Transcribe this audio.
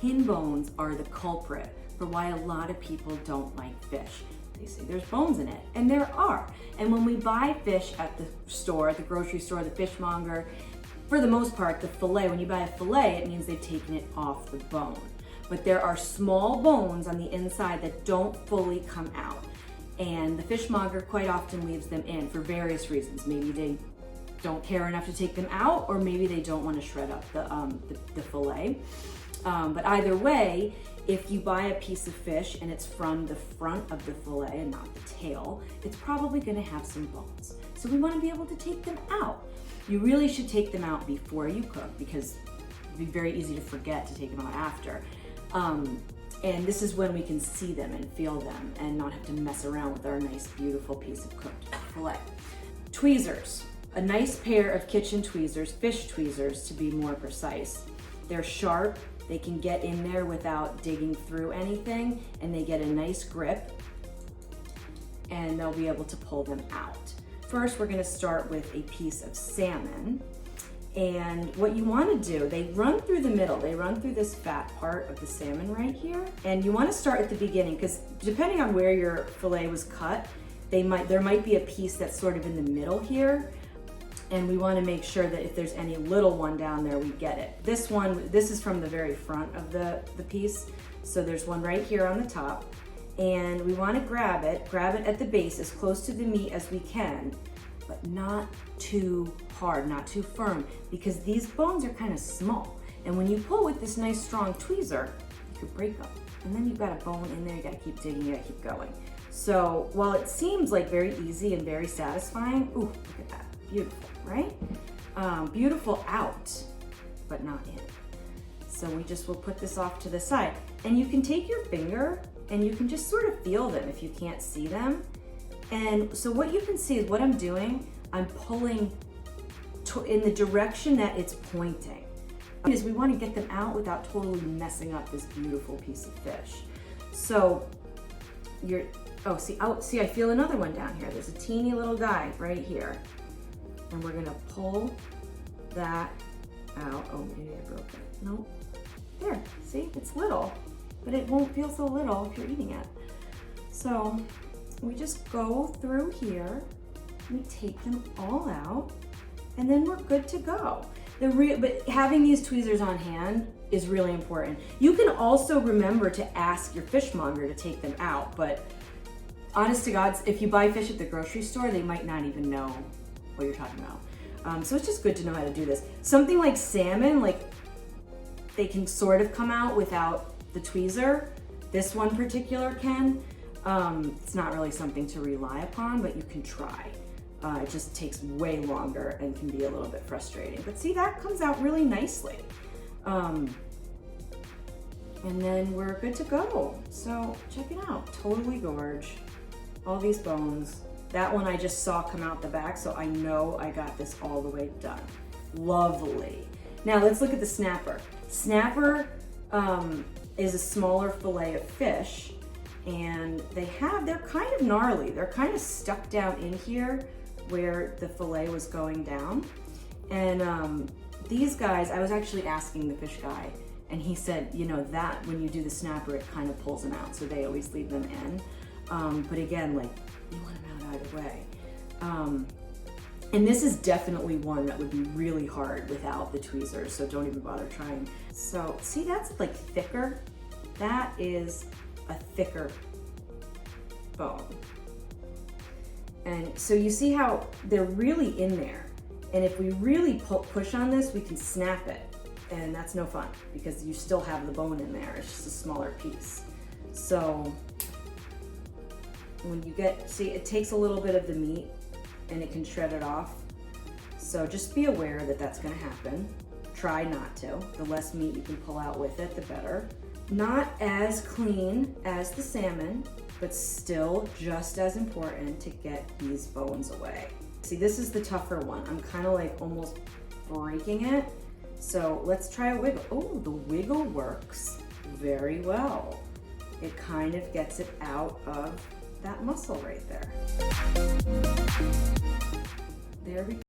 pin bones are the culprit for why a lot of people don't like fish. They say there's bones in it, and there are. And when we buy fish at the store, at the grocery store, the fishmonger, for the most part, the fillet, when you buy a fillet, it means they've taken it off the bone. But there are small bones on the inside that don't fully come out. And the fishmonger quite often leaves them in for various reasons. Maybe they don't care enough to take them out, or maybe they don't want to shred up the fillet. But either way, if you buy a piece of fish and it's from the front of the fillet and not the tail, it's probably going to have some bones. So we want to be able to take them out. You really should take them out before you cook, because it'd be very easy to forget to take them out after. And this is when we can see them and feel them and not have to mess around with our nice, beautiful piece of cooked fillet. Tweezers. A nice pair of kitchen tweezers, fish tweezers to be more precise. They're sharp, they can get in there without digging through anything, and they get a nice grip, and they'll be able to pull them out. First, we're gonna start with a piece of salmon. And what you wanna do, they run through the middle, they run through this fat part of the salmon right here. And you wanna start at the beginning, because depending on where your fillet was cut, there might be a piece that's sort of in the middle here. And we wanna make sure that if there's any little one down there, we get it. This is from the very front of the piece. So there's one right here on the top. And we wanna grab it at the base as close to the meat as we can, but not too hard, not too firm, because these bones are kind of small. And when you pull with this nice strong tweezer, you could break them. And then you've got a bone in there, you gotta keep digging, you gotta keep going. So while it seems like very easy and very satisfying, ooh, look at that, beautiful, right? Beautiful out, but not in. So we just will put this off to the side. And you can take your finger and you can just sort of feel them if you can't see them. And so what you can see is what I'm doing, I'm pulling in the direction that it's pointing. Because we want to get them out without totally messing up this beautiful piece of fish. So see, I feel another one down here. There's a teeny little guy right here. And we're gonna pull that out. Oh, maybe I broke it. No, there, see, it's little, but it won't feel so little if you're eating it. So we just go through here, we take them all out, and then we're good to go. But having these tweezers on hand is really important. You can also remember to ask your fishmonger to take them out, but honest to God, if you buy fish at the grocery store, they might not even know what you're talking about. So it's just good to know how to do this. Something like salmon, like they can sort of come out without the tweezer. This one particular can. It's not really something to rely upon, but you can try. It just takes way longer and can be a little bit frustrating. But see, that comes out really nicely. And then we're good to go. So check it out, totally gorge. All these bones. That one I just saw come out the back, so I know I got this all the way done. Lovely. Now let's look at the snapper. Snapper is a smaller fillet of fish, and they're kind of gnarly. They're kind of stuck down in here where the fillet was going down. And these guys, I was actually asking the fish guy, and he said, you know, that when you do the snapper, it kind of pulls them out, so they always leave them in. But again, like, you want them out either way. And this is definitely one that would be really hard without the tweezers, so don't even bother trying. So see, that's like thicker. That is a thicker bone. And so you see how they're really in there. And if we really push on this, we can snap it. And that's no fun because you still have the bone in there. It's just a smaller piece. So when you see, it takes a little bit of the meat and it can shred it off. So just be aware that that's gonna happen. Try not to. The less meat you can pull out with it, the better. Not as clean as the salmon, but still just as important to get these bones away. See, this is the tougher one. I'm kind of like almost breaking it. So let's try a wiggle. Oh, the wiggle works very well. It kind of gets it out of that muscle right there. There we go.